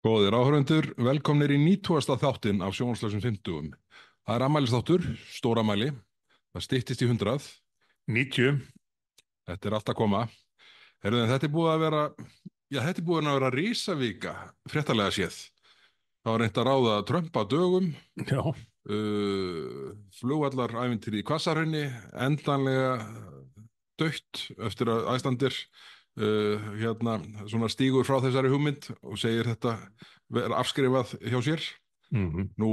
Góðir áhörvendur, velkomnir í 90. þáttinn af Sjónvarpslausum 50. Það er afmælisþáttur, stóramæli, það styttist í 100. 90. Þetta er allt að koma. Herðu, þetta er búið að vera, þetta er búið að vera rísavika, fréttalega séð. Það var reynt að ráða Trump á dögum, Já. Flugvallarævintýri í Hvassahrauni, endanlega dautt eftir að Icelandair svona stígur frá þessari hugmynd og segir þetta vera afskrifað hjá sér. Nú,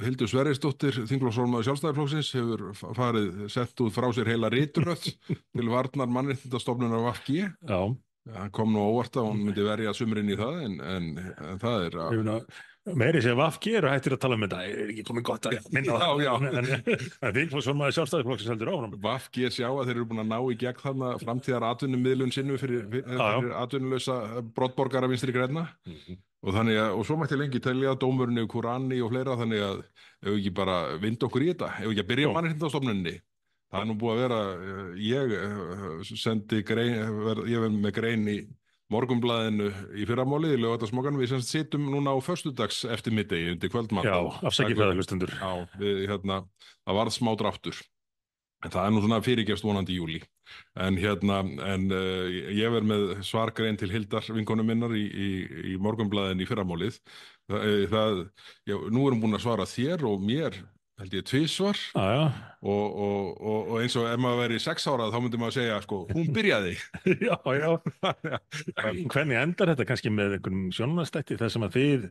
Hildur Sverrisdóttir, þingflokksformaður Sjálfstæðisflokksins, hefur farið sett út frá sér heila ritröð til varnar Mannréttindastofnunar VG. Já. Það kom nú óvart að hún myndi verja sumrin í það, en það er Meiri sem VG eru hættir að tala um þetta, er ekki komið gott að minna á það. Já. En þingflokksformaður Sjálfstæðisflokksins heldur áfram. VG sjá að þeir eru búin að ná í gegn þarna framtíðar atvinnumiðlun sinnu fyrir atvinnulausa brottborgara Vinstri grænna. Og þannig að, og svo mætti lengi telja dómurinn yfir Kúrani og fleira, þannig að ef ekki bara vinda okkur í þetta, ef ekki að byrja á Mannréttindastofnuninni. Það er nú búið að vera, ég verð með grein í Morgunblaðinu í fyrramálið í Laugardalsmogganum. Við sittum núna á föstudags eftir middegi undir kvöldmatt. Já, afsakið það hlustendur. Já, það varð smá dráttur. En það er nú svona fyrirgefst vonandi í júlí. En ég verð með svargrein til Hildar vinkonu minnar í Morgunblaðinu í fyrramálið. Nú erum búin að svara þér og mér held ég tvisvar og eins og ef maður væri 6 ára þá myndi maður segja, sko, hún byrjaði. Já. Hvernig endar þetta kannski með einhverjum sjónvarpsþætti þar sem að þið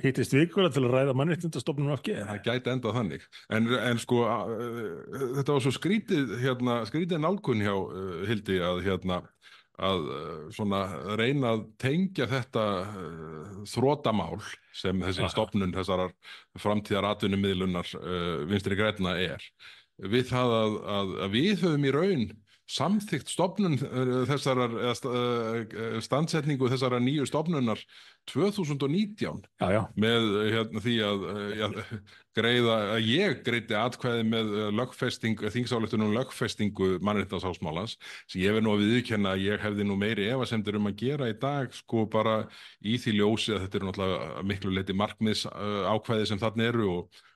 hittist vikulega til að ræða Mannréttindastofnun VG? Það gæti endað þannig. En sko, þetta var svo skrítið nálgun hjá Hildi að svona reyna að tengja þetta þrotamál sem þessi stofnun þessarar framtíðar atvinnumiðlunar Vinstri grænna við það að við höfum í raun samþykkt stofnun þessarar standsetningu þessarar nýju stofnunar 2019 með því að ég greiddi atkvæði með þingsályktunum lögfestingu mannréttindasáttmálans sem ég verð nú að viðurkenna að ég hefði nú meiri efasemdir að gera í dag, sko, bara í því ljósi að þetta eru náttúrulega miklu leyti markmiðs ákvæði sem þarna eru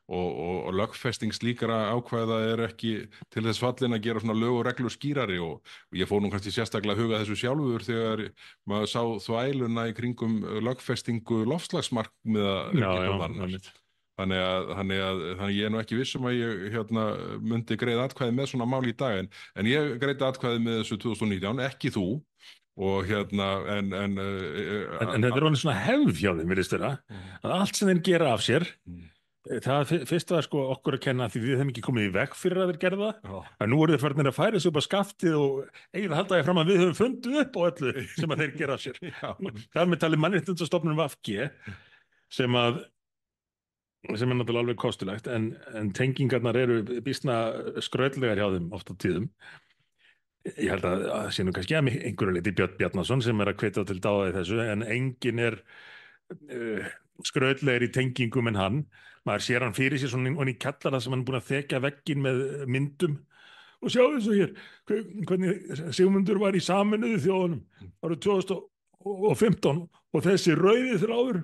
og lögfesting slíkra ákvæða ekki til þess fallin að gera svona lög og reglur skýrari og ég fór nú kannski sérstaklega að huga þessu sjálfur þegar maður sá þvæluna í kringum lögfestingu loftslagsmarkmiða. Þannig að ég er nú ekki viss að ég myndi greiða atkvæði með svona mál í dag en ég greiddi atkvæði með þessu 2019, ekki þú. Og en þetta er alveg svona hefð hjá þeim, virðist vera, að allt sem þeir gera af sér það fyrst var, sko, okkur að kenna því við hefum ekki komið í veg fyrir að þeir gerða en nú eru þeir farnir að færa sig upp á skaftið og eigið að halda því fram að við höfum fundið upp á öllu sem að þeir gera af sér. Það með talið Mannréttindastofnun VG sem er náttúrulega alveg kostulegt en tengingarnar eru býsna skrautlegar hjá þeim oft á tíðum. Ég held að sé nú kannski að einhverju leyti Björn Bjarnason sem er að hvetja til dáða í þessu en enginn er skrautlegir í tengingum en hann. Maður sér hann fyrir sér svona í kjallara sem hann er búin að þekja vegginn með myndum og sjá þessu hér hvernig Sigmundur var í Sameinuðu þjóðunum árið 2015 og þessi rauði þráður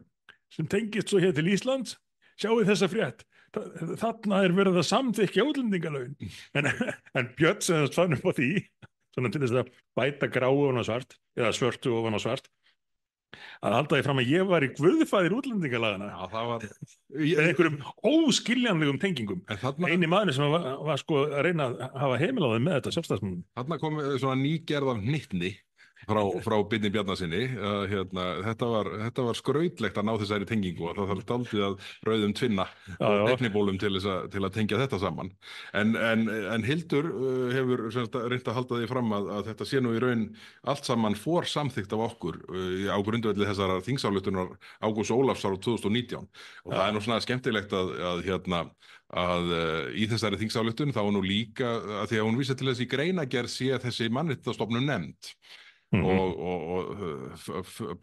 sem tengist svo hér til Íslands, sjáu þessa frétt, þarna er verið að samþykkja útlendingalögin en Björn sem þess fann upp á því svona til þess að bæta gráu ofan á svart eða svörtu ofan á svart að halda því fram að ég var í guðfaðir útlendingalagana. Já, það var einhverjum óskiljanlegum tengingum. Eini maður sem var sko að reyna að hafa heimil á þeim með þetta sjálfstæðismönnum. Þarna kom svona nýgerð af hnyttni frá Birni Bjarnasyni. Þetta var skrautlegt að ná þessari tengingu og það þarf dálítið að rauðum tvinna og teknibólum til að tengja þetta saman. En Hildur hefur reynt að halda því fram að þetta sé nú í raun allt saman samþykkt af okkur á grundvelli þessara þingsályktunar Ágústs Ólafs árið 2019 og það er nú svona skemmtilegt að í þessari þingsályktun þá var nú líka að því að hún vísar til þess í greinargerð sé þessi Mannréttindastofnun nefnd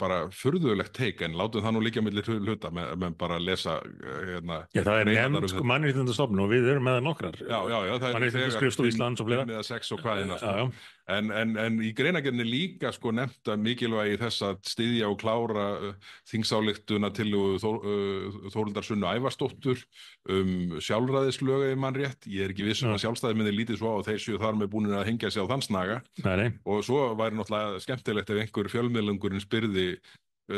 bara furðulegt teik, en látum það nú liggja milli hluta með bara að lesa Já, það er greinarnar nefnd sko mannréttindastofnun og við erum með nokkrar já, það er Mannréttindaskrifstofu Íslands og fleira. 5 eða 6 og hvaðina sko. Já. En í greinargerðinni líka sko nefnt að mikilvægi þess að styðja og klára þingsályktuna tillögu Þórhildar Sunnu Ævarsdóttur sjálfræðislög ef mann rétt. Ég er ekki viss að sjálfstæðismenn lítið svo á þeir séu þar með búin að hengja sig á þann snaga. Nei. Og svo væri náttúrulega skemmtilegt ef einhver fjölmiðlungurinn spyrði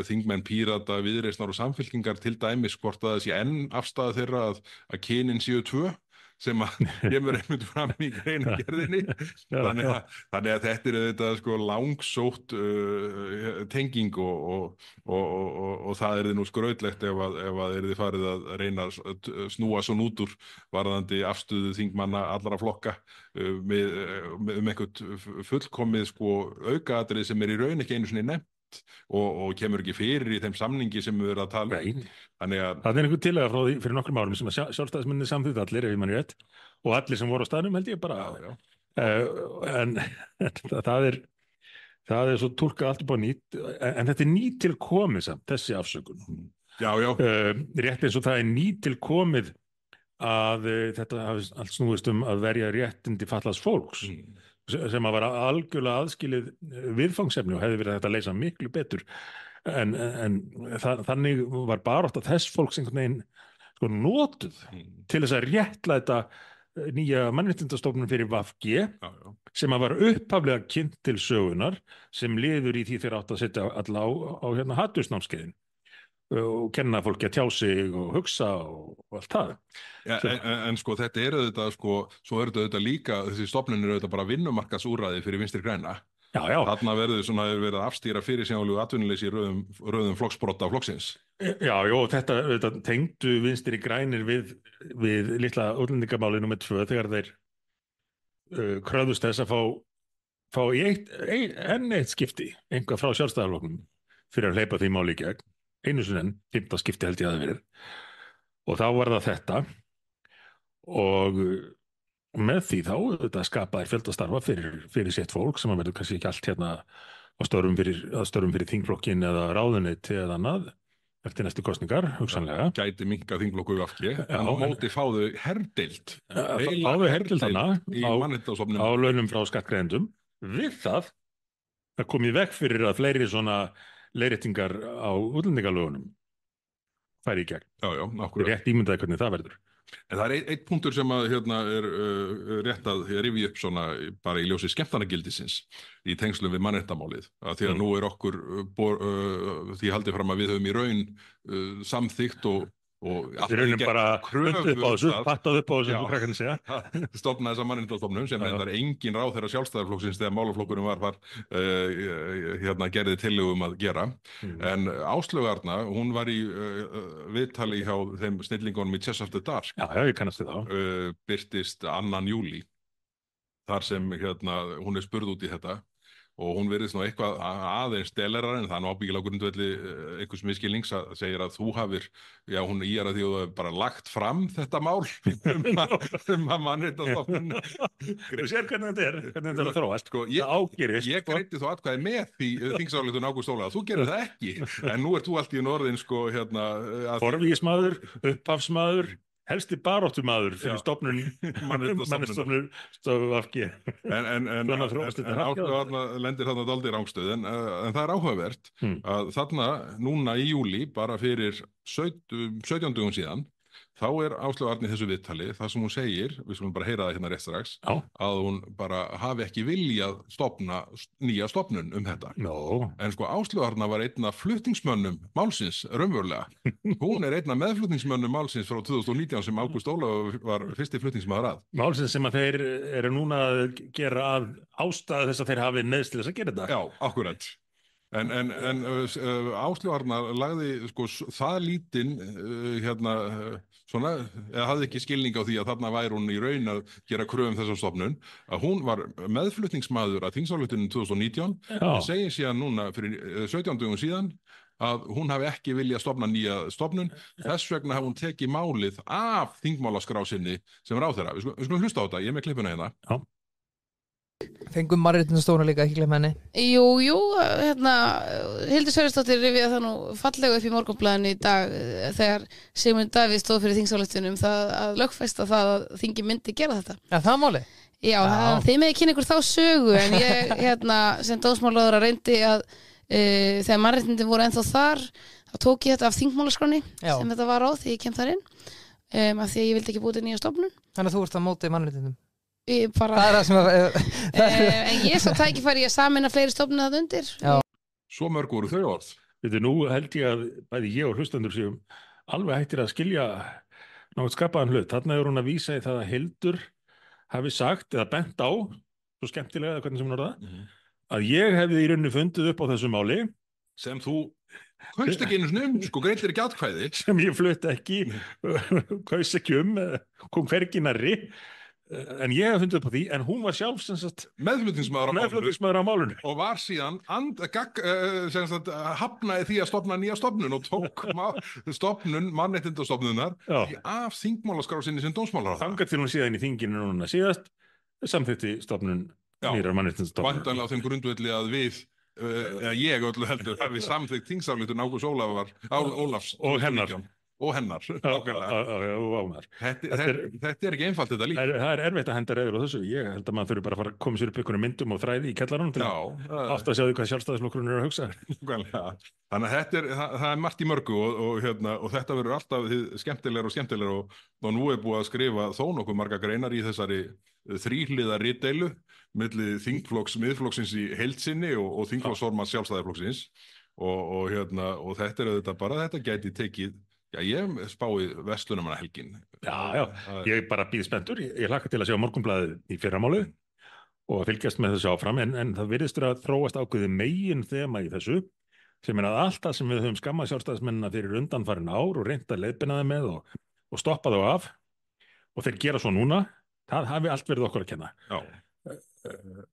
þingmenn Pírata, Viðreisnar og Samfylkingar til dæmis hvort að það sé enn afstæða þeirra að kynin séu 2 sem að kemur einmitt fram í greinargerðinni. Þannig að þetta er þetta sko langsótt tenging og það er nú skrautlegt ef að þið farið að reyna að snúa svo út úr varðandi afstöðu þingmanna allra flokka með einhvern fullkomið sko aukaatriði sem er í raun ekki einu sinni nefnt og kemur ekki fyrir í þeim samningi sem við erum að tala Þannig að það er einhver tillaga frá því fyrir nokkrum árum sem að sjálfstæðismenn samþykkt allir, ef ég man rétt, og allir sem voru á staðnum held ég bara en það er svo túlkað allt upp á nýtt, en þetta er nýtilkomið samt, þessi afsökun rétt eins og það er nýtilkomið að þetta hafi allt snúist að verja réttindi fatlaðs fólks sem að vera algjörlega aðskilið viðfangsefni og hefði verið þetta að leysa miklu betur en þannig var barátta þess fólks einhvern veginn sko notuð til þess að réttlæta nýja mannréttindastofnun fyrir VG sem að var upphaflega kynnt til sögunar sem liður í því þeir átt að setja alla á hatursnámskeiðin og kenna fólki að tjá sig og hugsa og allt það. En sko þetta er auðvitað sko, svo er þetta líka, þessi stofnun er auðvitað bara vinnumarkaðsúrræði fyrir Vinstri græna. Þarna verið að afstýra fyrirsjáanlegu atvinnuleysi í röðum flokksbrota flokksins. Þetta tengdu Vinstri grænir við litla útlendingamáli númer 2 þegar þeir kröfðust þess að fá í enn eitt skipti einhvað frá Sjálfstæðisflokknum fyrir að hleypa því máli í gegn. Einu sinni enn, 5. skipti held ég að það verið og þá var það þetta og með því þá þetta skapaði fjöldastarfa fyrir sitt fólk sem að verður kannski ekki allt hérna á störfum fyrir þingflokkin eða ráðuneyti eða annað eftir næstu kosningar, hugsanlega. Gæti minnka þingflokku VG, en á móti fáðu herdeild. Fáðu herdeild hana á launum frá skattgreiðendum við það kom í veg fyrir að fleiri svona leiðréttingar á útlendingalögunum færi í gegn. Nákvæmlega. Rétt ímyndaði hvernig það verður. En það er einn punktur sem að er rétt að rifja upp svona bara í ljósi skemmtanagildisins í tengslum við mannréttindamálið. Því að nú er okkur því haldið fram að við höfum í raun samþykkt og við raunum bara pattað upp á þessu sem krakkarnir segja. Stofna þessa mannréttindastofnun sem er engin ráðherra Sjálfstæðisflokksins þegar málaflokkurinn var gerði tillögu að gera. En Áslaug Arna, hún var í viðtali hjá þeim snillingunum í Chess After Dark. Ég kannast við þá. Birtist 2. júlí. Þar sem hún er spurð út í þetta. Og hún virðist nú eitthvað aðeins delerar en það er nú ábyggilega á grundvelli einhvers misskilnings að segja að þú hafir, hún að því að þú hefur bara lagt fram þetta mál að mannréttindastofnun. Þú sér hvernig þetta er að þróast. Sko, ég greiddi þó atkvæði með því þingsályktun Ágúst Ólafsson, þú gerir það ekki, en nú ert þú allt í orðin sko forvígismaður, upphafsmaður, helsti baráttumaður fyrir stofnun mannréttindastofnun VG. En Áslaug Arna lendir þarna dálítið rangstöð en það er áhugavert að þarna núna í júlí bara fyrir 17 dögum síðan þá er Áslaug Arna í þessu viðtali það sem hún segir, við skulum bara heyra það hérna rétt strax að hún bara hafi ekki viljað stofna nýja stofnun þetta. En sko Áslaug Arna var einn af flutningsmönnum málsins raunverulega. Hún er einn af meðflutningsmönnum málsins frá 2019 sem Ágúst Ólafur var fyrsti flutningsmaður að. Málsins sem að þeir eru núna að gera að ástæðu þess að þeir hafi neyðst til þess að gera þetta. Já, akkurat. En Áslaug Arna lagði sko það lítinn eða hafði ekki skilning á því að þarna væri hún í raun að gera kröfum þessa stofnun, að hún var meðflutningsmaður að þingsályktuninni 2019 en segir síðan núna fyrir 17 dögum síðan að hún hafi ekki viljað stofna nýja stofnun, þess vegna hafi hún tekið málið af þingmálaskrá sinni sem ráðherra. Við skulum hlusta á þetta, ég er með klippuna hérna. Fengum mannréttindastofnun líka, ekki glemma henni. Jú, Hildur Sverrisdóttir rifjaði það nú fallega upp í Morgunblaðinu í dag þegar Sigmund Davíð stóð fyrir þingsályktunum það að lögfesta það að þingi myndi gera þetta. Já, það máli. Já. Þið með kynna ykkur þá sögu en ég sem dómsmálaráðherra reyndi að þegar mannréttindin voru ennþá þar þá tók ég þetta af þingmálaskránni sem þetta var á því ég kem þar inn af því að ég vildi ekki búið til nýja stofnun. Þannig að þú ert að móti mannréttindum. Það er það sem að en ég svo tækifæri að sameina fleiri stofnun það undir. Já. Svo mörg voru þau orð. Þetta nú held ég að bæði ég og hlustendur séum alveg hættir að skilja nátt skapaðan hlut. Þarna hún að vísa í það að Hildur hafi sagt eða bent á, svo skemmtilega eða hvernig sem hún orða, að ég hefði í rauninni fundið upp á þessu máli sem þú kaust ekki einu snum, greiddir ekki atkvæði sem ég flutt ekki kaust ekki kom hvergi nærri en ég hef fundið upp á því en hún var sjálf meðflutningsmaður á málinu og var síðan hafnaði því að stofna nýja stofnun og tók stofnun mannréttindastofnunar af þingmálaskrá sinni sem dómsmálaráðherra. Þangað til hún síðan í þinginu núna síðast samþykkti stofnun nýrar mannréttindastofnunar. Væntanlega á þeim grundvelli að við ég öllu heldur hafi samþykkt þingsályktun Ágústs Ólafs og hennar Þetta er ekki einfalt þetta líka. Það er erfitt að henda reiður á þessu. Ég held að maður þurfi bara að fara að koma sér upp einhverjum myndum og þræði í kjallaranum til að átta að sjá því hvað Sjálfstæðisflokkurinn er að hugsa. Þannig að það er margt í mörgu og þetta verður alltaf skemmtilegra og nú er búið að skrifa þó nokkuð marga greinar í þessari þríhliða ritdeilu milli þingflokks miðflokksins í heild sinni og þingflokksformanns Sjálfstæðisflokksins og þetta er auðvitað bara þetta gæti tekið. Já, ég spái verslunarmannahelgin. Já, ég bara býð spenntur. Ég hlakka til að sjá Morgunblaðið í fyrramálið og fylgjast með þessu áfram, en það virðist að þróast ákveðið megin þema í þessu, sem að allt það sem við höfum skammað sjálfstæðismennina fyrir undanfarin ár og reynt að leiðbeina þeim með og stoppa þá af, og þeir gera svo núna, það hafi allt verið okkur að kenna.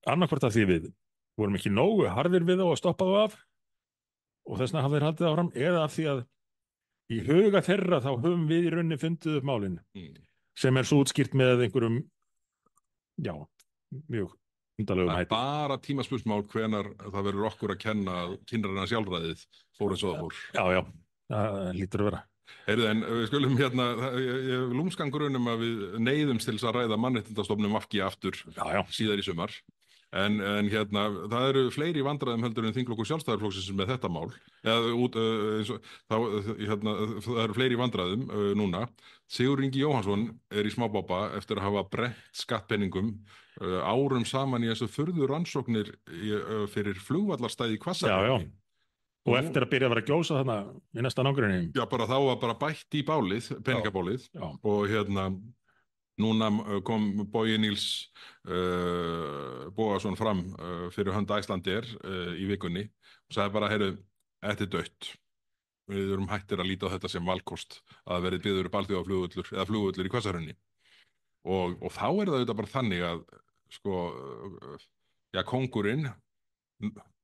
Annarkvort af því við vorum ekki nógu harðir við þá að stoppa þá af, og þess vegna hafa þeir haldið áfram, eða af því að í huga þeirra þá höfum við í rauninni fundið upp málin sem svo útskýrt með einhverjum mjög undarlegum hætti. Bara tímaspursmál hvenar það verður okkur að kenna að kynræna sjálfræðið fór eins og það fór. Já, það lítur að vera. Heyrðu, en við skulum ég lúmskan grunum að við neyðumst til að ræða mannréttindastofnun VG aftur síðar í sumar. En það eru fleiri vandræðum heldur en þingflokkur Sjálfstæðisflokksins með þetta mál. Það eru fleiri vandræðum núna. Sigurður Ingi Jóhannsson er í smábába eftir að hafa brennt skattpenningum árum saman í þessu furðu rannsóknir fyrir flugvallarstæði í Hvassahrauni. Og eftir að byrja að vera að gjósa þarna í næsta nágrenni. Já, þá var bara bætt í bálið, peningabálið, og núna kom Bogi Níls Bogason fram fyrir hönd Icelandair í vikunni og sagði bara, þetta er dautt. Við erum hættir að líta á þetta sem valkost að verið byggður upp alþjóðaflugvöllur eða flugvöllur í Hvassahrauni. Og þá er það auðvitað bara þannig að kóngurinn,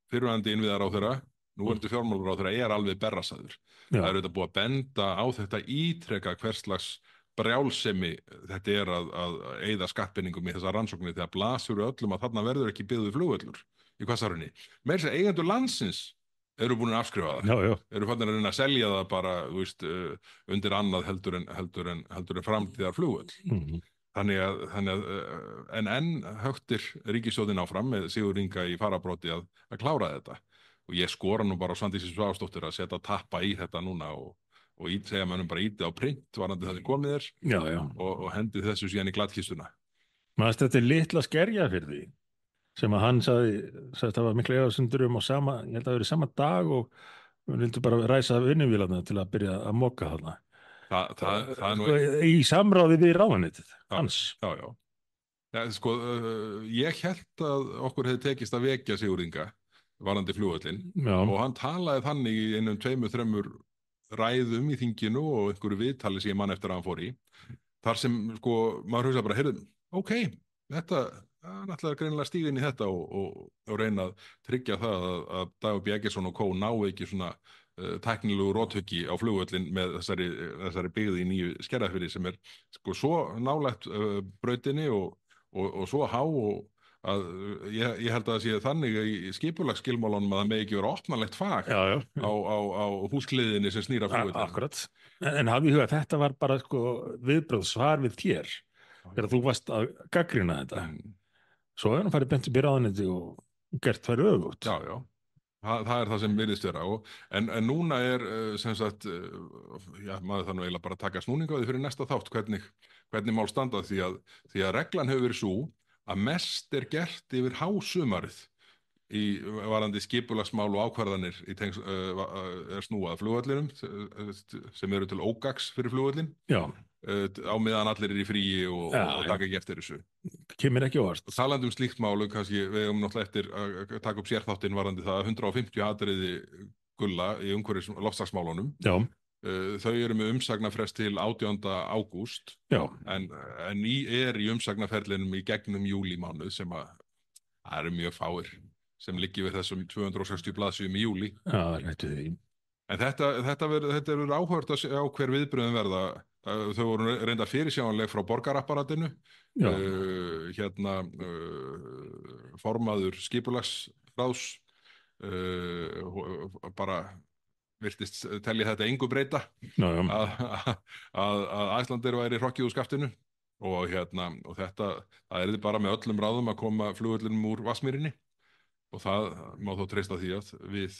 fyrrverandi innviðaráðherra, núverandi fjármálaráðherra er alveg berrasaður. Það er auðvitað búið að benda á þetta ítreka hverslags brjálsemi þetta er að eyða skattpenningum í þessa rannsóknir þegar blasur öllum að þarna verður ekki byggður flugvöllur í Hvassahrauni. Meira þess að eigendur landsins eru búin að afskrifa það. Eru fannir að reyna að selja það bara undir annað heldur en framtíðar flugvöll. Þannig að enn högtir ríkisstjórnin áfram með Sigurður Inga í fararbroddi að klára þetta. Og ég skora nú bara á Svandísi Svavarsdóttur að setja tappa í þetta núna og segja mönnum bara íti á print varandi það sem komið og hendi þessu síðan í glattkistuna. Þetta er litla skerjafyrði sem að hann sagðist að það var miklu efasemdir á sama, ég held að það verið sama dag og við vildum bara ræsa vinnuvélarna til að byrja að moka þarna. Í samráði við ráðuneytið hans. Ég held að okkur hefði tekist að vekja Sigurð Inga varandi flugvöllin og hann talaði þannig í einum 2-3 ræðum í þinginu og einhverju viðtali sem ég mann eftir að hann fór í þar sem maður hugsa bara þetta náttúrulega greinilega stíga inn í þetta og reyna að tryggja það að Dagur B. Eggertsson og Kó ná ekki svona tæknilegu rothuggi á flugvöllin með þessari byggði í nýju Skerjafirði sem er svo nálægt brautinni og svo há og ég held að það sé þannig í skipulagsskilmálunum að það megi ekki vera opnanlegt fag Já, já, á húskliðinni sem snýra flugvöllin. akkurat. En hafði í huga að þetta var bara sko viðbrögð svar við þér þegar þú varst að gaggrina þetta. Svo er hann farið beint upp í ráðuneyti og gert þær öfugt. Já, já. Það er það sem virðist vera en núna er sem sagt maður þarf nú eiginlega bara að taka snúning á því fyrir næsta þátt hvernig mál standa því að reglan hefur verið svo að mest er gert yfir hásumarið í varandi skipulagsmál og ákvarðanir er snúað flugvöllinum sem eru til ógagns fyrir flugvöllin á meðan allir er í fríi og taka ekki eftir þessu. Kemur ekki óvart. Talandi slíkt málu, kannski við höfum náttúrulega eftir að taka upp sérþáttinn varandi það að 150 atriði gulla í umhverfis loftslagsmálunum. Já. Þau eru með umsagnarfrest til 18. ágúst en er í umsagnarferlinum í gegnum júlímánuð sem það eru mjög fáir sem liggi við þessum 260 blaðsíðum í júlí. Já, réttu því. En þetta verður áhugavert að sjá hver viðbrögðin verða. Þau voru reynda fyrirsjáanleg frá borgarapparatinu, formaður skipulagsráðs bara virtist telja þetta engu breyta að Icelandair væri hrokkið úr skaftinu og þetta, það er bara með öllum ráðum að koma flugvöllinum úr Vatnsmýrinni og það má þó treysta því að við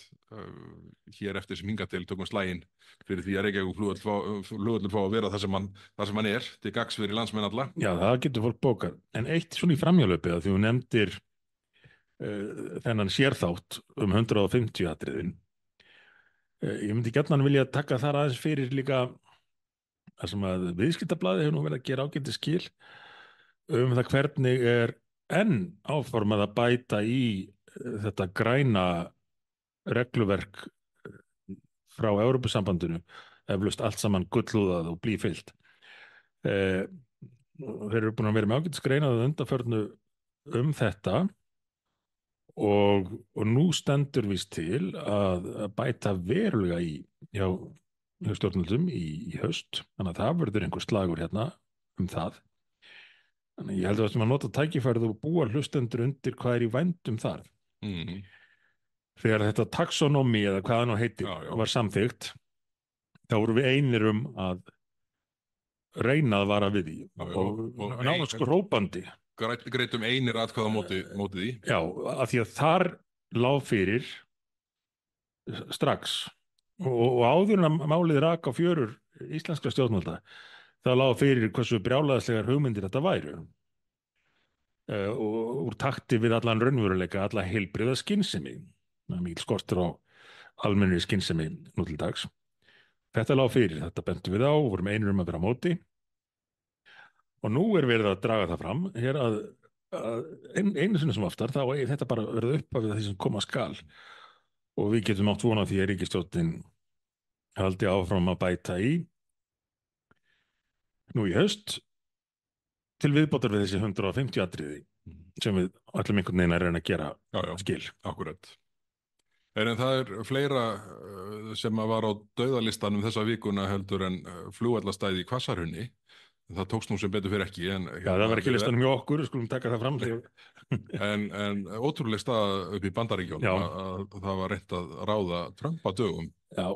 hér eftir sem hingað til tökum slaginn fyrir því að Reykjavík flugvöllur fá að vera það sem hann er til gagns fyrir landsmenn alla. Já, það getur fólk bókað. En eitt svona í framhjálpi að því þú nefndir þennan sérþátt 150 atriðin. Ég myndi gjarnan vilja taka þar aðeins fyrir líka það sem að Viðskiptablaðið hefur nú verið að gera ágæti skil það hvernig er enn áformað að bæta í þetta græna regluverk frá Evrópusambandinu, eflaust allt saman gullúðað og blýfyllt. Þeir eru búin að vera með ágætisgrein að undanförnu þetta og nú stendur víst til að bæta verulega í hjá stjórnvöldum í haust, þannig að það verður einhver slagur hérna það. Þannig ég held að við nota tækifærið og búa hlustendur undir hvað er í vændum þar. Þegar þetta taxonomy eða hvað það nú heitir var samþykkt þá voru við einir að reyna að vara við því og nánast hrópandi greitum einir atkvæða móti því. Já, af því að þar lá fyrir strax og áður en að málið rak á fjörur íslenskra stjórnvalda þá lá fyrir hversu brjálæðislegar hugmyndir þetta væru og úr takti við allan raunveruleika, alla heilbrigða skynsemi. Það er mikil skortur á almennri skynsemi nú til dags. Þetta lá fyrir, þetta bentum við á, vorum einir að vera á móti og nú er verið að draga það fram hér að einu sinni sem oftar þá er þetta bara verið upp af því sem koma skal og við getum átt vona því að ríkisstjórnin haldi áfram að bæta í nú í haust til viðbótar við þessi 150 atriði sem við ætlum einhvern veginn að reyna að gera skil. Akkúrat. En það er fleira sem var á dauðalistanum þessa vikuna heldur en flugvallastæði í Hvassahrauni. Það tókst nú sem betur fyrir ekki. Það var ekki listanum hjá okkur, skulum taka það fram. en ótrúleg stað upp í Bandaríkjunum að það var reynt að ráða Trump á dögum. Já.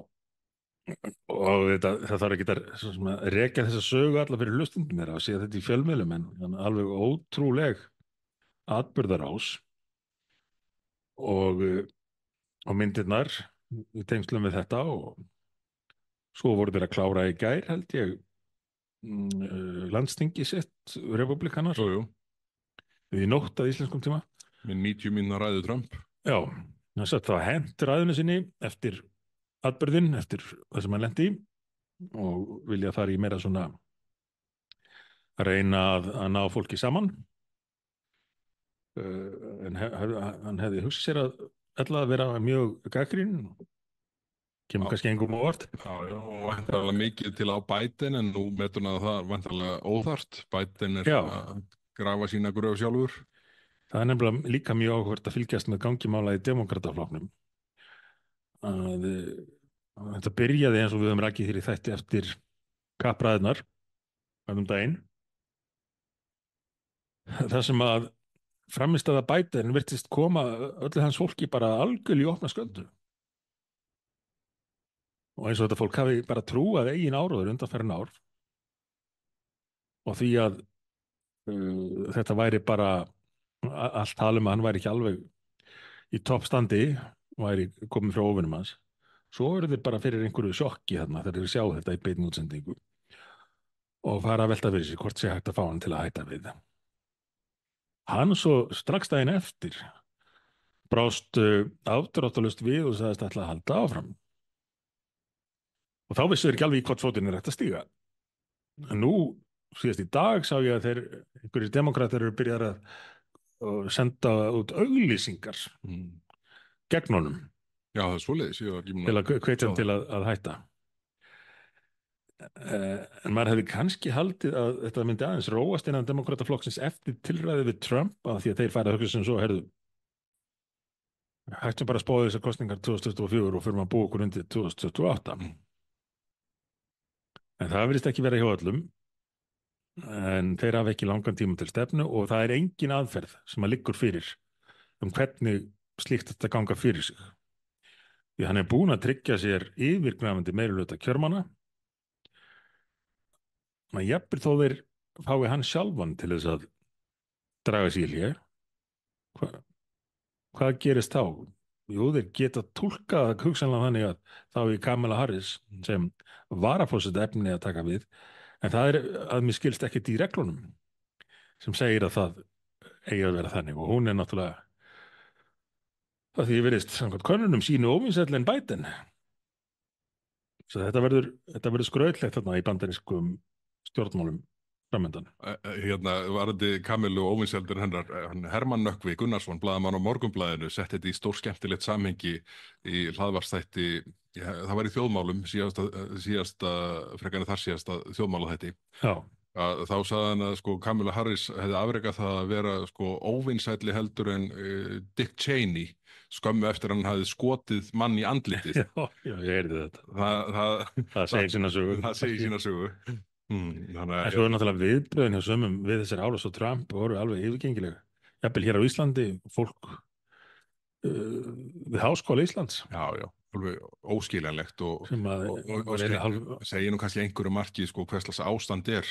Og það þarf ekki að rekja þessa sögu alla fyrir hlustundum þeirra að sé þetta í fjölmiðlum en alveg ótrúleg atburðarás og myndirnar í tengslum við þetta og svo voru þeir að klára í gær held ég landsþingi sitt republikanar við í nótt að íslenskum tíma með 90 mínútna ræðu Trump. Já, það var hent ræðunni sinni eftir atburðinn eftir það sem hann lenti í og vilja fara í meira svona að reyna að ná fólki saman en hann hefði hugsað sér að vera mjög gagnrýninn kemur kannski engum á óvart. Já, og vantarlega mikið til á Biden en nú metur hann að það vantarlega óþarft. Biden er að grafa sína gröf sjálfur. Það er nefnilega líka mjög áhugavert að fylgjast með gangimála í demókrataflokknum að þetta byrjaði eins og við höfum rakið hér í þætti eftir kappræðurnar daginn þar sem að frammistaða Biden virtist koma öllu hans fólki bara algjörlega í opna sköldu. Og eins og þetta fólk hafi bara trúað eigin áróður undanferðin ár og því að þetta væri bara allt talum að hann væri ekki alveg í toppstandi og væri komið frá óvinum hans. Svo eru þeir bara fyrir einhverju sjokki þarna þegar þeir sjá þetta í beinni útsendingu og fara að velta fyrir sig hvort sé hægt að fá hann til að hætta við. Hann svo strax daginn eftir brást afdráttarlaust við og sagðist ætla að halda áfram. Og þá vissu þeir ekki alveg í hvort fótinn er hægt að stíga. En nú, síðast í dag, sá ég að einhverjir demokrater eru byrjar að senda út auglýsingar gegn honum. Já, það er svoleiðis. Til að hvetja hann til að hætta. En maður hefði kannski haldið að þetta myndi aðeins róast innan demokrataflokksins eftir tilræði við Trump að því að þeir færa hugsa sem svo, hættum bara að spáða þessar kosningar 2024 og fyrir maður að búa okkur undir 2028. En það virðist ekki vera hjá öllum, en þeir hafa ekki langan tíma til stefnu og það er engin aðferð sem að liggur fyrir hvernig slíkt þetta ganga fyrir sig. Því hann er búinn að tryggja sér yfirgnæfandi meirihluta kjörmanna, að jafnvel þó þeir fái hann sjálfan til þess að draga sig í hlé. Hvað gerist þá? Jú, þeir geta túlkað hugsanlega þannig að þá er Kamala Harris sem varaforseta efni að taka við, en það er að mér skilst ekkert í reglunum sem segir að það eigi að vera þannig og hún er náttúrulega það því ég verðist samkvæmt könnunum sínu óvinsælli en Biden. Svo þetta verður skrautlegt þarna í bandarískum stjórnmálum framöndan. Varandi Kamilu og óvinsældur hennar, Hermann Nökkvi Gunnarsson, blaðamann á Morgunblaðinu, setti þetta í stórskemmtilegt samhengi í hlaðvarpsþætti, það var í þjóðmálum, síðasta frekar en þar síðasta þjóðmálaþætti. Já. Þá sagði hann að Kamala Harris hefði afrekað það að vera óvinsælli heldur en Dick Cheney skömmu eftir hann hafði skotið mann í andlitið. Já, ég heyrði þetta. Það segir sína sögu. Það segir sína sögu. En svo er náttúrulega viðbröðin hjá sumum við þessari árás og Trump voru alveg yfirgengilega. Jafnvel hér á Íslandi, fólk við Háskóla Íslands. Já, alveg óskiljanlegt og segir nú kannski einhverju marki hverslags ástand er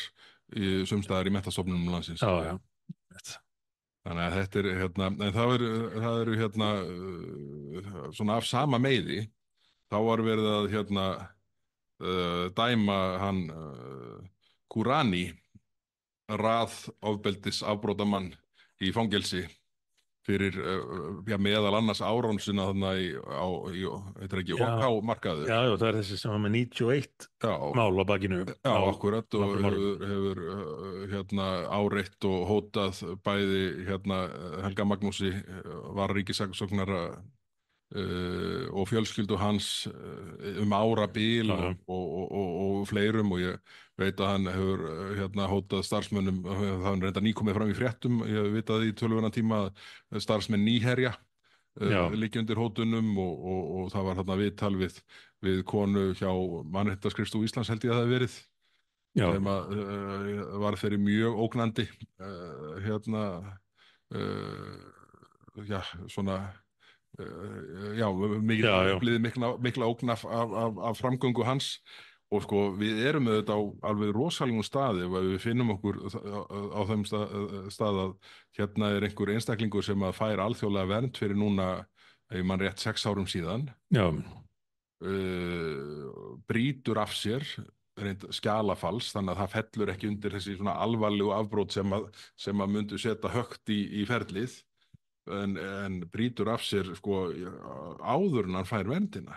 sumstaðar í menntastofnunum landsins. Já. Þannig að þetta er en það eru svona af sama meiði þá var verið að dæma hann Kurani ofbeldis afbrotamann í fangelsi fyrir meðal annars árásina þarna þetta er ekki OK-markaður. Já, það er þessi sem var með 91 mál á bakinu. Já, akkurat og hefur áreitt og hótað bæði Helga Magnúsi vararíkissaksóknara og fjölskyldu hans árabil og fleirum og ég veit að hann hefur hótað starfsmönnum, það er reynda nýkomið fram í fréttum, ég veit að í tölvuna tíma starfsmenn Nýherja liggja undir hótunum og það var viðtal við konu hjá Mannréttindaskrifstofu Íslands held ég að það hefði verið sem að var þeirri mjög ógnandi mikla ógn af framgöngu hans og við erum auðvitað á alveg rosalegum staði ef við finnum okkur á þeim stað að hérna er einhver einstaklingur sem að fær alþjóðlega vernd fyrir núna, ef mann rétt 6 árum síðan brýtur af sér skjalafalls, þannig að það fellur ekki undir þessi svona alvarlegu afbrót sem að myndu setja högt í ferlið en brýtur af sér áður en hann fær verndina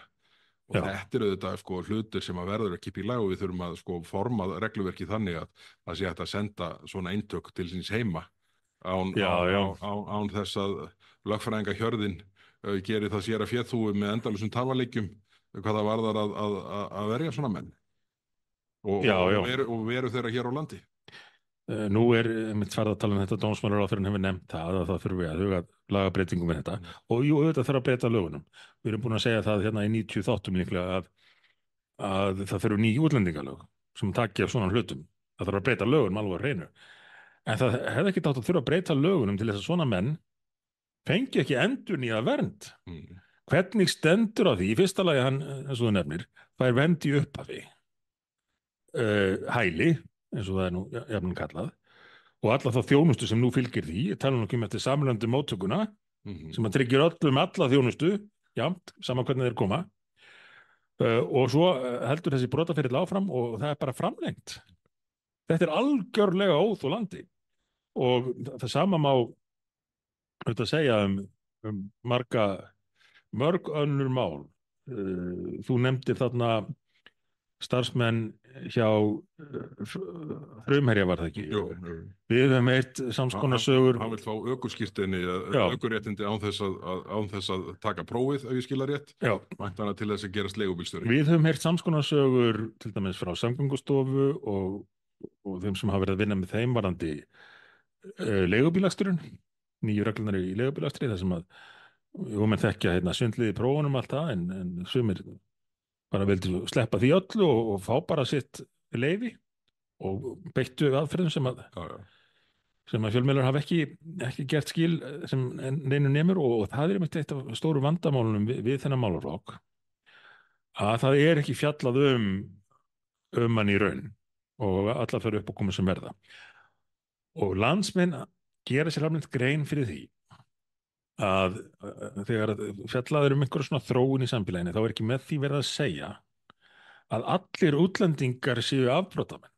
og þetta er auðvitað hlutir sem að verður ekki í lag og við þurfum að forma regluverki þannig að það sé hægt að senda svona eintök til síns heima án þess að lögfræðinga hjörðin geri það sér að féþúi með endalausum talaleikjum hvað það varðar að verja svona menn og veru þeirra hér á landi. Nú er mitt farið að tala þetta dómsmálaráðherrann hefur nefnt það að það þurfi að huga lagabreytingum með þetta og þetta þarf að breyta lögunum. Við erum búin að segja það hérna í 90 þáttum líklega að það þurfi ný útlendingalög sem taki af svona hlutum. Það þarf að breyta lögunum alveg á hreinu. en það hefði ekki átt að þurfa að breyta lögunum til þess að svona menn fengi ekki endurnýjað vernd. Hvernig stendur á því, í fyrsta lagi hann, eins og þú nefnir, fær vernd í upphafi, hæli, eins og það nú jafnan kallað, og alla þá þjónustu sem nú fylgir því, ég tala nú ekki eftir samlöndu móttökuna, sem að tryggir öllum alla þjónustu, jamt, sama hvernig þeir koma, og svo heldur þessi brotaferill áfram og það er bara framlengt. Þetta er algjörlega óþolandi og það sama má auðvitað segja mörg önnur mál. Þú nefndir þarna starfsmenn hjá Frumherja, var það ekki? Jú. Við höfum eitt samskonar sögur. Hann vil fá ökuskírteini, ökuréttindi án þess að taka prófið, ef ég skila rétt. Já. Væntanlega til þess að gerast leigubílstjóri. Við höfum heyrt samskonar sögur til dæmis frá Samgöngustofu og þeim sem hafa verið að vinna með þeim varðandi leigubílaksturinn, nýju reglunar í leigubílakstri, þar sem að menn þekkja svindlið í prófunum allt það, en sumir bara vildi sleppa því öllu og fá bara sitt leyfi og beittu aðferðum sem að fjölmiðlar hafa ekki gert skil sem neinu nemur, og það er einmitt eitt af stóru vandamálunum við þennan málaflokk, að það er ekki fjallað hann í raun og allar þau uppákomur sem verða. Og landsmenn gera sér almennt grein fyrir því að þegar fjallaður einhverja svona þróun í samfélaginu, þá er ekki með því verið að segja að allir útlendingar séu afbrotamenn.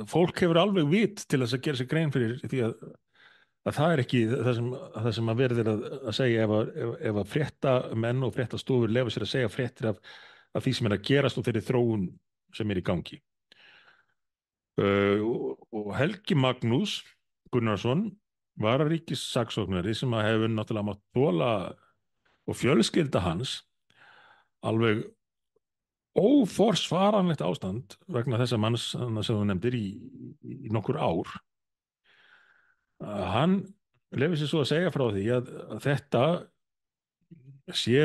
Fólk hefur alveg vit til þess að gera sér grein fyrir því að það er ekki það sem að verður að segja ef að fréttamenn og fréttastofur leyfa sér að segja fréttir af því sem er að gerast og þeirri þróun sem er í gangi. Og Helgi Magnús Gunnarsson vararíkissaksóknari, sem að hefur náttúrulega mátt þola, og fjölskylda hans, alveg óforsvaranlegt ástand vegna þessa manns sem þú nefndir í nokkur ár. Hann leyfir sér svo að segja frá því að þetta sé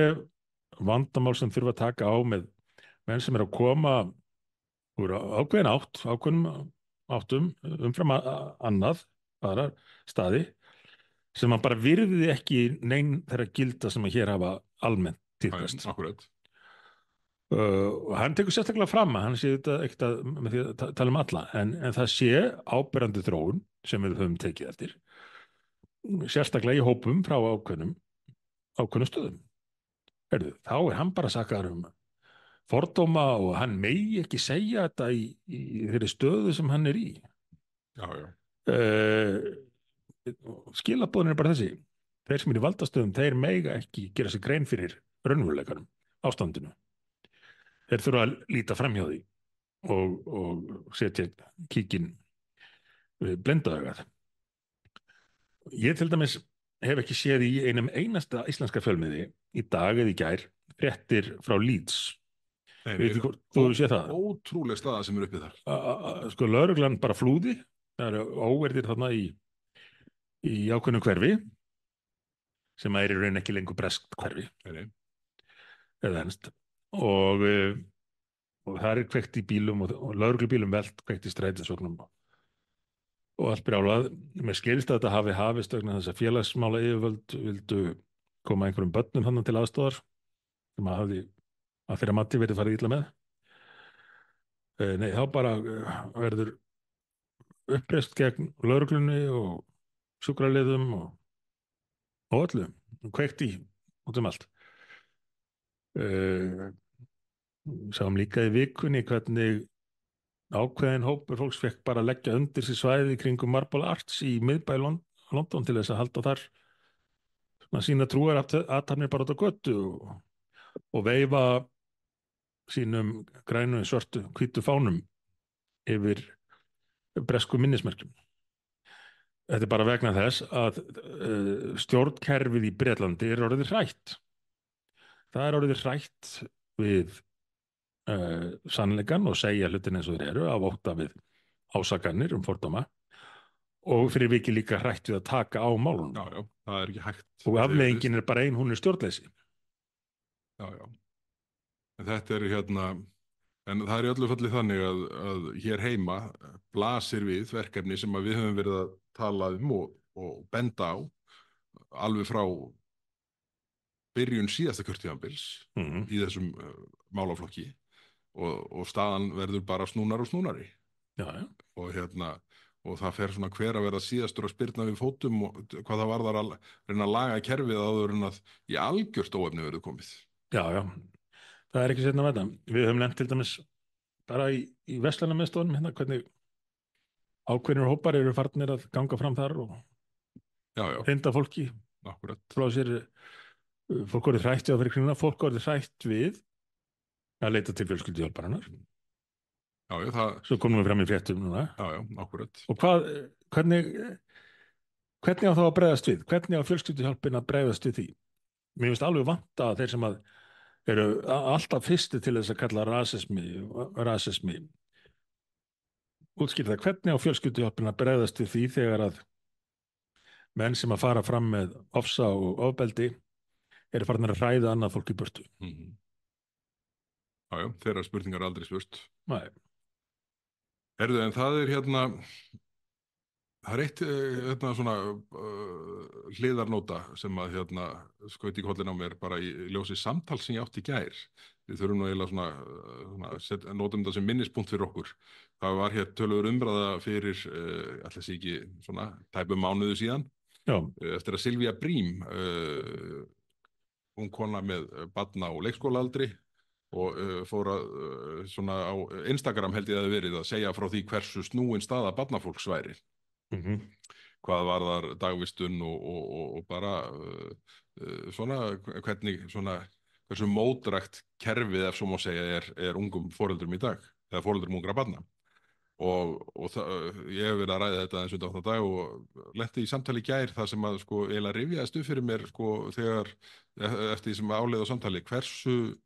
vandamál sem þurfa að taka á með menn sem er að koma úr ákveðnum áttum umfram annað aðra staði, sem hann bara virði ekki nein þeirra gilda sem að hér hafa almennt tíðkast. Akkurat. Og hann tekur sérstaklega fram að hann sé þetta ekkert með því að tala alla, en það sé áberandi þróun sem við höfum tekið eftir, sérstaklega í hópum frá ákveðnum stöðum. Þá er hann bara sakaður fordóma og hann megi ekki segja þetta í þeirri stöðu sem hann er í. Já. Skilaboðin er bara þessi: þeir sem eru í valdastöðum, þeir mega ekki gera sig grein fyrir raunveruleikanum, ástandinu. Þeir þurfa að líta framhjá því og setja kíkin blindaugað. Ég til dæmis hef ekki séð í einum einasta íslenska fjölmiðli í dag eða í gær fréttir frá Leeds. Þú séð það? Ótrúleg staða sem er uppið þar. Sko, lögreglan bara flúði. Það eru óverðir þarna í ákveðnum hverfi sem er í raun ekki lengur breskt hverfi. Eða ennst. Og það er kveikt í bílum og lögreglubílum velt, kveikt í strætisvögnum og allt brjálað. Mér skilst að þetta hafi hafist vegna þess að félagsmála yfirvöld vildu koma einhverjum börnum þannig til aðstoðar sem að hafði að þeirra mati verið farið illa með. Nei, þá bara verður uppreist gegn lögreglunni og sjúkraliðum og öllu, kveikt í út allt. Sáum líka í vikunni hvernig ákveðin hópur fólks fekk bara að leggja undir sér svæði kringum Marble Arch í miðbæ London til þess að halda þar sína trúar athafnir bara út á götu og veifa sínum grænu, svörtu, hvítu fánum yfir bresku minnismerkjum. Þetta er bara vegna þess að stjórnkerfið í Bretlandi er orðið hrætt. Það er orðið hrætt við sannleikann og segja hlutin eins og þeir eru af ótta við ásakanir fordóma og fyrir vikið líka hrætt við að taka á málunum. Já, það er ekki hægt. Og afleiðingin er bara hún er stjórnleysi. Já. En þetta er En það er í öllu falli þannig að hér heima blasir við verkefni sem að við höfum verið að tala og benda á alveg frá byrjun síðasta kjörtímabils í þessum málaflokki og staðan verður bara snúnar og snúnari. Já, já. Og það fer svona hver að vera síðastur að spyrna við fótum og hvað það varðar að reyna að laga kerfið áður en að í algjört óefni verður komið. Já, já. Það er ekki seinna með þetta. Við höfum nefnt til dæmis bara í verslunarmiðstöðunum hérna hvernig ákveðnir hópar eru farnir að ganga fram þar og hrinda fólki. Akkurat. Frá sér, fólk orðið hrætt við að fyrir kringuna, fólk orðið hrætt við að leita til fjölskylduhjálparinnar. Já, já, það... Svo komum við fram í fréttum núna. Já, já, akkurat. Og hvernig á þá að bregðast við? Hvernig á fjölskylduhjálpin að bregðast við því? Mér finnst alveg vanta að þeir sem að eru alltaf fyrsti til þess að kalla rasismi. Útskýr það, hvernig á fjölskylduhjálpin að bregðast við því þegar að menn sem að fara fram með ofsa og ofbeldi eru farin að hræða annað fólk í burtu? Já, já, þeirra spurningar er aldrei spurt. Nei. Herðu, en það er það er eitt svona hliðarnóta sem að skaut í kollin á mér bara í ljósi samtal sem ég átti í gær. Við þurfum nú eiginlega notum þetta sem minnispunkt fyrir okkur. Það var hér tölugur umræða fyrir ætli sé ekki svona tæpum mánuðu síðan. Já. Eftir að Silvía Brím ung kona með barna á leikskólaaldri og fór að svona á Instagram held ég að það verið að segja frá því hversu snúin staða barnafólks væri. Hvað varðar dagvistun og bara svona hvernig svona hversu mótrækt kerfið ef svo má segja er ungum foreldrum í dag eða foreldrum ungra barna. Ég hef verið að ræða þetta eins undan dag og lenti í samtali í gær það sem að eiginlega rifjaðist upp fyrir mér þegar eftir því sem áleið á samtali hversu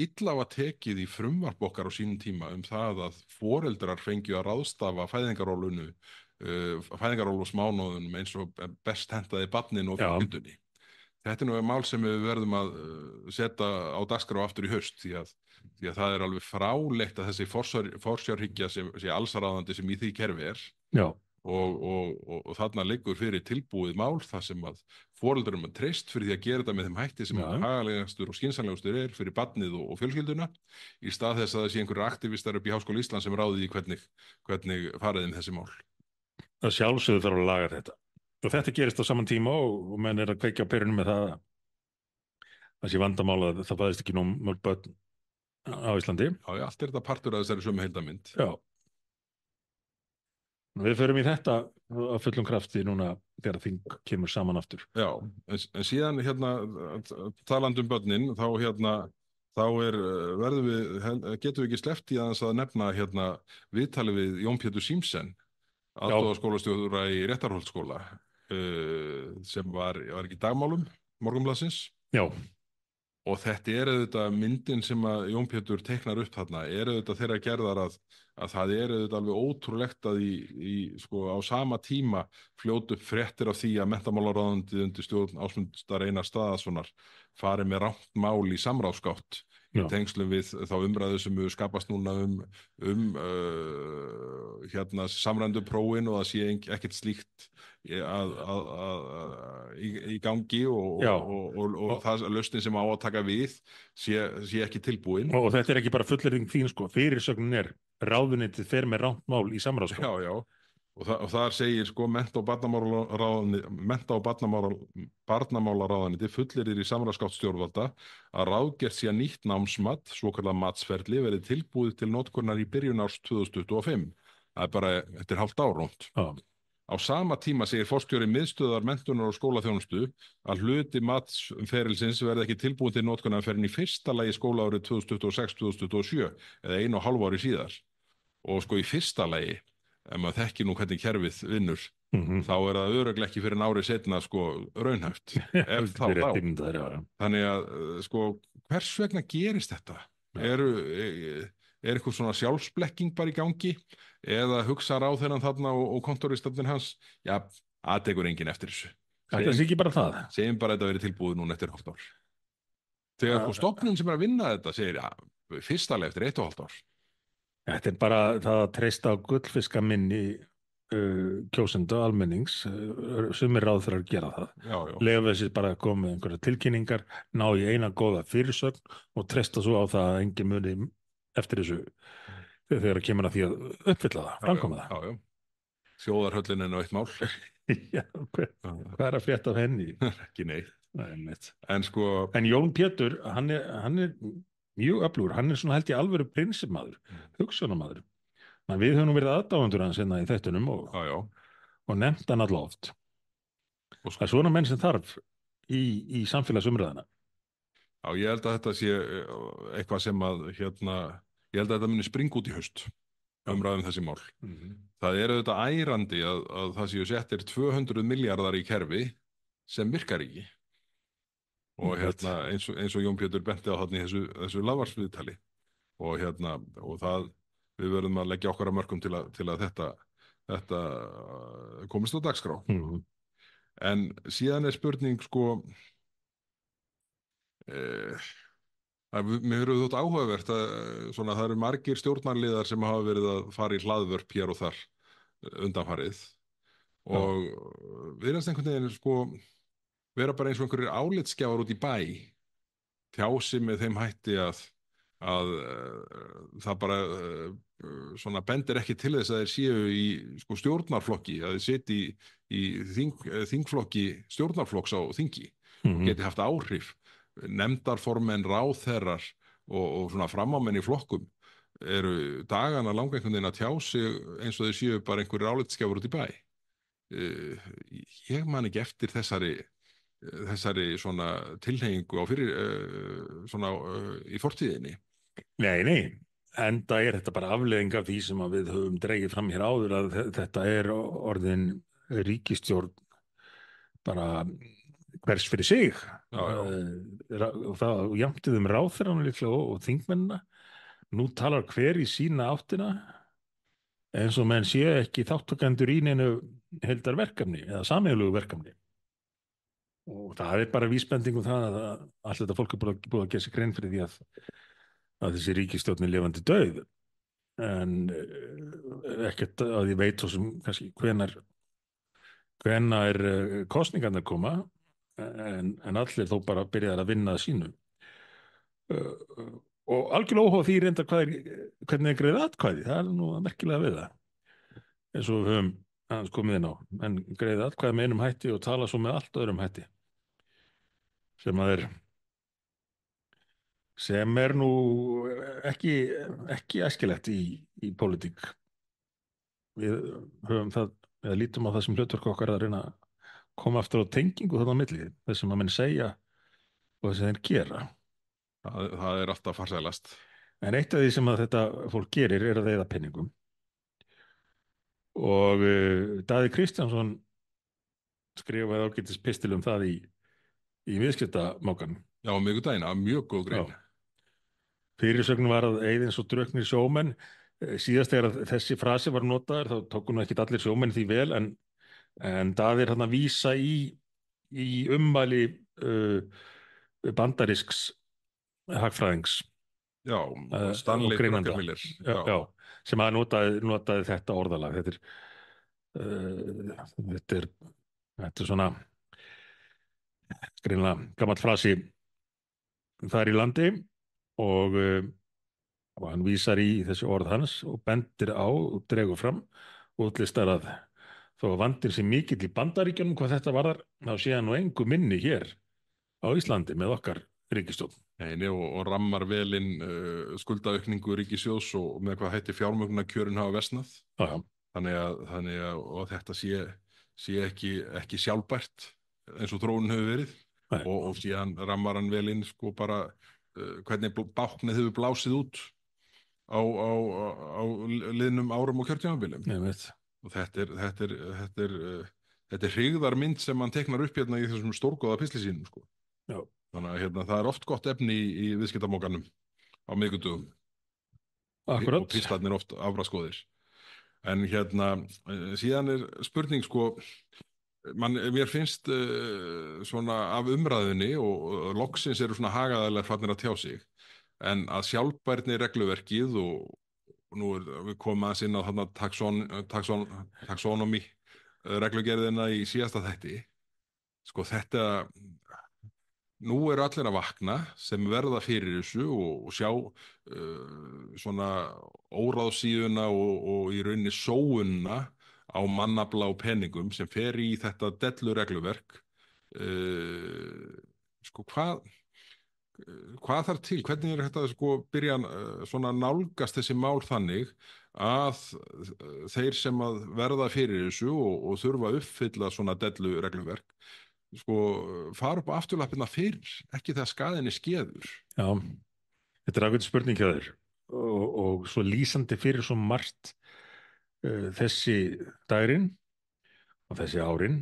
illa var tekið í frumvarp okkar á sínum tíma það að foreldrar fengju að ráðstafa fæðingarorlofsmánuðunum eins og best hentaði barninu og fjölskyldunni. Þetta er nú mál sem við verðum að setja á dagskrá aftur í haust því að það er alveg frálegt að þessi forsjárhyggja sé allsráðandi sem í því kerfi er. Já. Og þarna liggur fyrir tilbúið mál þar sem að foreldurum er treyst fyrir því að gera þetta með þeim hætti sem hagalegastur og skynsamlegastur er fyrir barnið og fjölskylduna í stað þess að það sé einhverjir aktivistar upp í Háskóla Íslands sem ráði í hvernig fariði með þessi mál. Það sjálfsögðu þarf að laga þetta og þetta gerist á saman tíma og menn er að kveikja á perunum með það sé vandamál að það fæðist ekki nóg mörg börn á Íslandi. Já, allt er þetta partur af þessari sömu heildamynd. Já. Við förum í þetta á fullum krafti núna þegar þing kemur saman aftur. Já, en síðan talandi börnin, þá getum við ekki sleppt í aðeins að nefna viðtali við Jón Pétur Símsen, aðstoðarskólastjóra í Réttarholtsskóla, sem var ekki í Dagmálum Morgunblaðsins. Já. Og þetta er auðvitað myndin sem að Jón Pétur teiknar upp þarna, er auðvitað þeirra gerðar að það er auðvitað alveg ótrúlegt að á sama tíma fljótu upp fréttir af því að menntamálaráðuneytið undir stjórn Ásmundar Einars Daðasonar fari með rangt mál í samráðsgátt í tengslum við þá umræðu sem hefur skapast núna samræmdu prófin og það sé ekkert slíkt í gangi og það lausnin sem á að taka við sé ekki tilbúin. Og þetta er ekki bara fullyrðing þín fyrirsögnin ráðuneytið fer með rangt mál í samráðsgátt. Já, já. Og þar segir mennta- og barnamálaráðuneytið fullyrðir í samráðsgátt stjórnvalda að ráðgert sé að nýtt námsmat, svokallað matsferli, verði tilbúið til notkunar í byrjun árs 2025. Það er bara eftir hálft ár rúmt. Á sama tíma segir forstjóri miðstöðvar menntunar og skólaþjónustu að hluti matsferilsins verði ekki tilbúið til notkunar fyrr en í fyrsta lagi skólaárið 2026-2027 eða 1,5 ári síðar. Og í fyrsta lagi, ef maður þekkir nú hvernig kerfið vinnur, þá er það örugglega ekki fyrir árið seinna raunhæft. Þannig að hvers vegna gerist þetta? Er eitthvað svona sjálfsblekking bara í gangi eða hugsa ráðherrann þarna og kontóristarnir hans, það tekur enginn eftir þessu. Það er ekki bara það. Segjum bara að þetta verið tilbúið núna eftir hálft ár. Þegar stofnun sem er að vinna þetta segir, fyrsta leið eftir 1,5 ár. Þetta er bara það að treysta á gullfiska minni kjósenda og almennings, sumir ráðherrar gera það. Já, já. Leyfa þessi bara að koma með einhverja tilkynningar, ná í eina góða fyrirsögn og treysta svo á það að engin muni eftir þessu þegar það kemur að því að uppfylla það, framkoma það. Já, já. Þjóðarhöllin er nú eitt mál. Já, hvað er að frétta af henni? Ekki neitt. Nei, En sko, en Jón Pétur, hann er mjög öflugur, hann er svona held ég alvöru prinsipmaður, hugsunamaður. Við höfum nú verið aðdáendur hans hérna í þættunum já, já. og nefnt hann alltaf oft. Og Það er svona menn sem þarf í samfélagsumræðina. Já, ég held að þetta sé eitthvað sem að, ég held að þetta muni springa út í haust, umræðum þessi mál. Það er auðvitað ærandi að það séu settir 200 milljarðar í kerfi sem virkar ekki. Og eins og Jón Pétur benti á þarna í þessu laðvarsviðtali. Og það, við verðum að leggja okkar að mörkum til að þetta komist á dagskrá. En síðan er spurning, sko, mér hefur þótt áhugavert að svona, það eru margir stjórnarliðar sem hafa verið að fara í hlaðvörp hér og þar undanfarið og virðast einhvern veginn, sko, vera bara eins og einhverjir álitsgjafar út í bæ, tjási með þeim hætti að það bara svona bendir ekki til þess að þeir séu í sko, stjórnarflokki, að þeir sitji í þingflokki stjórnarflokks á þingi og geti haft áhrif. Nefndarformenn, ráðherrar og svona framámenn í flokkum eru dagana langa einhvern veginn að tjá sig eins og þeir séu bara einhverjir álitsgjafar út í bæ. Ég man ekki eftir þessari svona tilhengingu á svona í fortíðinni. Nei, enda er þetta bara afleiðing af því sem að við höfum dregið fram hér áður að þetta er orðin ríkisstjórn bara hvers fyrir sig. Og það jafntið ráðherrana líklega og þingmennina. Nú talar hver í sína áttina eins og menn sé ekki þáttakendur í neinu heildarverkefni eða sameiginlegu verkefni. Og það er bara vísbending það að allt þetta fólk er búið að gera sig grein fyrir því að þessi ríkisstjórn er lifandi dauð. En ekkert að ég veit svo sem kannski hvenær kosningarnar koma en allir þó bara byrjaðar að vinna að sínu. Og algjörlega óháð því reynda hvernig er greið atkvæði, það er nú merkilega við það. Eins og við höfum aðeins komið inn á, en greið atkvæði með einum hætti og tala svo með allt öðrum hætti. Sem er nú ekki æskilegt í pólitík. Við höfum það, eða lítum á það sem hlutverk okkar að reyna að koma aftur á tengingu þarna á milli, þess sem að menn segja og þess að þeir gera. Það er alltaf farsælast. En eitt af því sem að þetta fólk gerir er að eyða penningum. Og Daði Kristjánsson skrifaði ágætis pistil það í viðskiptamókanum. Já, miðvikudaginn, mjög góð grein. Fyrirsögn var að eyða eins og drukknir sjómenn. Síðast þegar þessi frasi var notaður þá tóku nú ekki allir sjómenn því vel en Daði er hann að vísa í ummæli bandarísks hagfræðings. Já, Stanley Druckenmiller. Já, sem að notaði þetta orðalag. Þetta er svona greinilega gamall frasi þar í landi og hann vísar í þessi orð hans og bendir á og dregur fram og útlistar að þó að vandinn sé mikill í Bandaríkjunum hvað þetta varðar, þá sé hann nú engu minni hér á Íslandi með okkar ríkisstjórn. Nei, og rammar vel inn skuldaaukningu ríkissjóðs og með hvað hætti fjármögnunarkjörin hafa versnað. Já. Þannig að og þetta sé ekki sjálfbært eins og þróunin hefur verið og síðan rammar hann vel inn sko bara hvernig báknið hefur blásið út á liðnum árum og kjörtímabilum. Og þetta er hryggðarmynd sem hann teknar upp hérna í þessum stórgóða pistli sínum sko. Já. Þannig að það er oft gott efni í viðskiptamókanum á miðvikudögum. Akkurat. Og pistlarnir oft afraskoðir. En síðan er spurning sko, mér finnst svona af umræðunni og loksins eru svona hagaðalega farnir að tjá sig, en að sjálfbærni regluverkið og nú við komum aðeins inn á þarna taxonomy reglugerðina í síðasta þætti, sko þetta, nú eru allir að vakna sem verða fyrir þessu og sjá svona óráðsíðuna og í rauninni sóunna á mannafla og peningum sem fer í þetta dellu regluverk. Sko hvað þarf til? Hvernig er þetta sko byrja svona nálgast þessi mál þannig að þeir sem að verða fyrir þessu og þurfa að uppfylla svona dellu regluverk sko fara upp á afturlappirnar fyrr, ekki þegar skaðinn er skeður. Já, þetta er ákveðin spurning hjá þér og svo lýsandi fyrir svo margt þessi dagurinn og þessi árin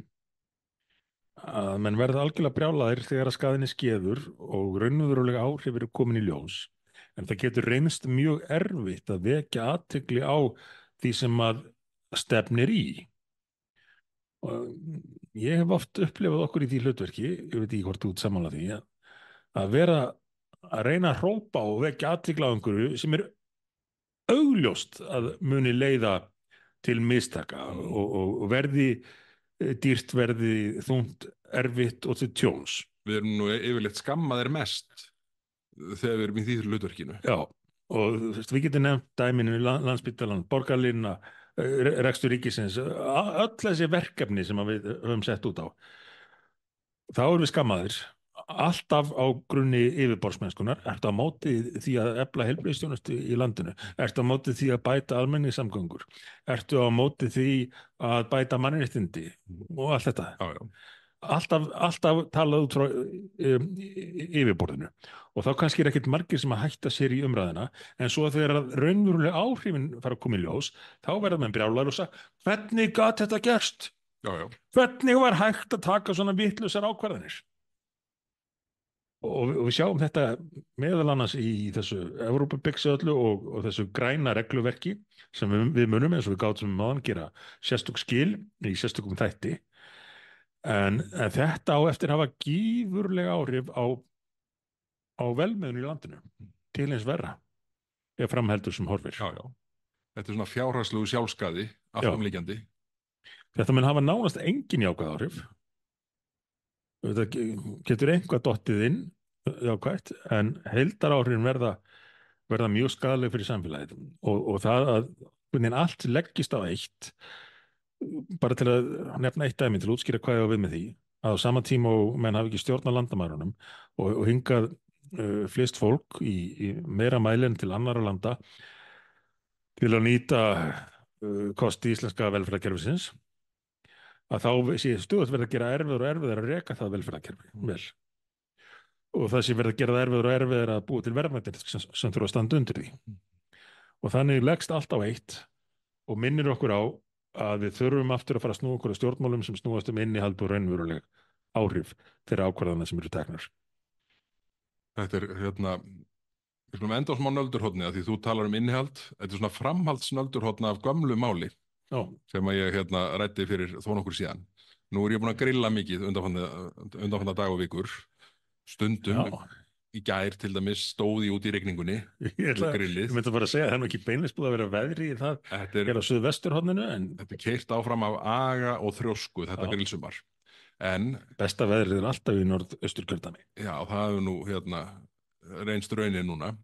að menn verða algjörlega brjálaðir þegar að skaðinn er skeður og raunverulega áhrif eru komin í ljós. En það getur reynst mjög erfitt að vekja athygli á því sem að stefnir í. Og ég hef oft upplifað okkur í því hlutverki, ég veit ekki hvort þú ert sammála því, að vera að reyna að hrópa og vekja athygli á einhverju sem er augljóst að muni leiða til mistaka og verði dýrt, verði þungt, erfitt og til tjóns. Við erum nú yfirleitt skammaðir mest þegar við erum í því hlutverkinu. Já, og við getum nefnt dæminu Landspítalann, Borgarlína, rekstur ríkisins, öll þessi verkefni sem við höfum sett út á. Þá erum við skammaðir, alltaf á grunni yfirborðsmennskunar. Ertu á móti því að efla heilbrigðisþjónustu í landinu? Ertu á móti því að bæta almenningssamgöngur? Ertu á móti því að bæta mannréttindi og allt þetta? Já, já. Alltaf talað út frá yfirborðinu og þá kannski er ekkert margir sem að hætta sér í umræðina, en svo þegar raunverulega áhrifin fara að koma í ljós þá verða menn brjálaðir og sagða hvernig gat þetta gerst? Já, já. Hvernig var hægt að taka svona vitlausar ákvarðanir? Og við sjáum þetta meðal annars í þessu Evrópubixi öllu og þessu græna regluverki sem við munum, eins og við gátum máðan gera sérstök skil í sérstökum þætti. En þetta á eftir að hafa gífurlega áhrif á velmegun í landinu til eins verra ef framheldur sem horfir. Já, já. Þetta er svona fjárhagslegu sjálfskaði alltumlíkjandi. Þetta mun hafa nánast engin jákvæð áhrif. Þetta getur einhvað dottið inn jákvætt, en heildaráhrifin verða mjög skaðleg fyrir samfélagið og það að allt leggist á eitt. Bara til að nefna eitt dæmi til að útskýra hvað ég á við með því, að á sama tíma og menn hafi ekki stjórn á landamærunum og hingað flest fólk í meira mæli en til annarra landa til að nýta kosti íslenska velferðarkerfisins, að þá sé stöðugt verið að gera erfiðar og erfiðar að reka það velferðarkerfi vel. Og það sé verið að gera það erfiðar og erfiðar að búa til verðmæti sem þurfa að standa undir því. Og þannig leggst allt á eitt og minnir okkur á að við þurfum aftur að fara að snúa okkur á stjórnmálum sem snúast innihald og raunveruleg áhrif þeirra ákvarðana sem eru teknar. Þetta er við skulum enda á smá nöldurhorni að því þú talar innihald, þetta er svona framhaldsnöldurhorna af gömlu máli sem að ég ræddi fyrir þó nokkur síðan. Nú er ég búin að grilla mikið undanfarna dag og vikur, stundum. Í gær til dæmis stóð ég út í rigningunni. Ég myndi bara að segja að það er ekki beinleist búið að vera veðri í það er á suðvesturhorninu. Þetta er keyrt áfram af aga og þrjósku þetta grillsumar. En besta veðrið er alltaf í norðausturkjördæmi. Já, það hefur nú reynst raunin núna.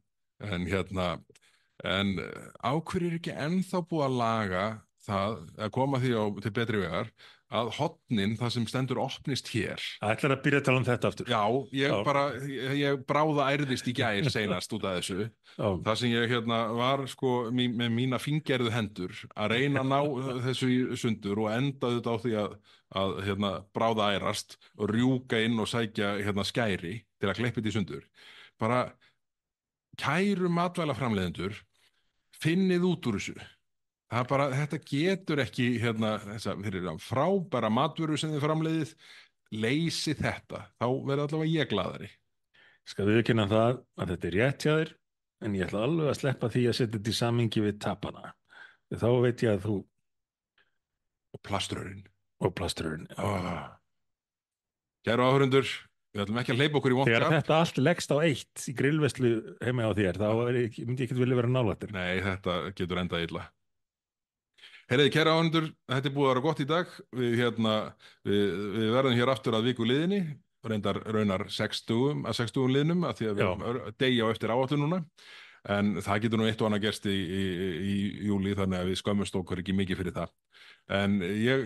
En á hverju er ekki ennþá búið að laga það, að koma því til betri vegar, að hornin, það sem stendur opnist hér. Ætlar að byrja að tala um þetta aftur? Já, ég bráða ærðist í gær seinast út af þessu. Það sem ég var með mína fíngerðu hendur að reyna að ná þessu í sundur og endaði þetta á því að bráða ærast og rjúka inn og sækja skæri til að klippa þetta í sundur. Bara kæru matvælaframleiðendur, finnið út úr þessu. Þetta getur ekki þessa frábæra matvöru sem þið framleiðið leysi þetta, þá verður allavega ég glaðari. Skal viðurkenna það að þetta er rétt hjá þér, en ég ætla alveg að sleppa því að setja þetta í samhengi við tapana. Þá veit ég að þú og plaströrinn. Og plaströrinn. Kæru áhorfendur, við ætlum ekki að hleypa okkur í vont Þegar gat. þetta allt leggst á eitt í grillveslu heima á þér, þá myndi ég ekki vilja vera nálættir. Nei, þetta getur endað illa. Herriði, kæra áhundur, þetta búið að vera gott í dag. Við verðum hér aftur að viku liðinni, raunar 60 liðnum, að því að við erum degja á eftir áætlun núna. En það getur nú eitt og annað gerst í júli, þannig að við skömmumst okkur ekki mikið fyrir það. En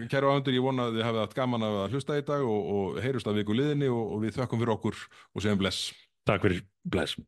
kæru áhundur, ég vona að þið hafið haft gaman af að hlusta í dag og heyrust að viku liðinni og við þökkum fyrir okkur og segjum bless. Takk fyrir, bless.